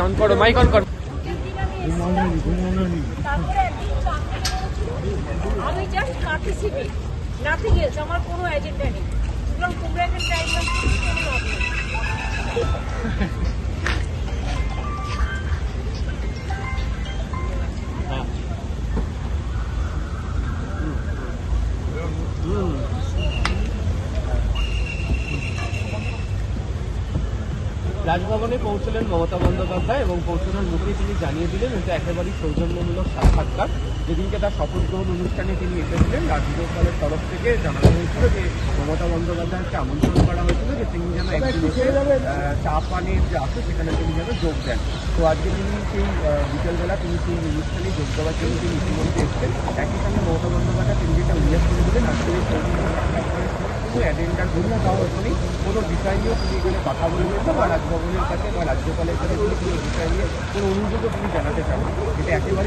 On করো, mic on করো। আমি জাস্ট পার্টিসিপেট, নাথিং এলস, আমার কোনো এজেন্ডা নেই। সুতরাং তোমরা একটা ট্রাই করো, কোনো লাভ নেই। রাজভবনে পৌঁছলেন মমতা বন্দ্যোপাধ্যায় এবং পৌঁছানোর মুখে তিনি জানিয়ে দিলেন এটা একেবারেই সৌজন্যমূলক সাক্ষাৎকার। যেদিনকে তার শপথ গ্রহণ অনুষ্ঠানে তিনি এসেছিলেন, রাজ্যপালের তরফ থেকে জানানো হয়েছিল যে মমতা বন্দ্যোপাধ্যায়কে আমন্ত্রণ করা হয়েছিল যে তিনি যেন একদিন এসে চা পানির যে আছে সেখানে তিনি যেন যোগ দেন। তো আজকে তিনি সেই বিকেলবেলা তিনি সেই অনুষ্ঠানে যোগ দেওয়ার জন্য তিনি ইতিমধ্যে এসেছেন। একই সঙ্গে মমতা বন্দ্যোপাধ্যায় তিনি যেটা উল্লেখ করে দিলেন আজকের এই সৌজন্য সাক্ষাৎকারের কোনো এজেন্ডার জন্য দেওয়া হয়নি, কোনো বিষয় নিয়েও তিনি এখানে কথা বলবেন না বা রাজভবনের কাছে বা রাজ্যপালের কাছে তিনি কোনো বিষয় নিয়ে কোনো অনুযোগও তিনি জানাতে চান। এটা একেবারে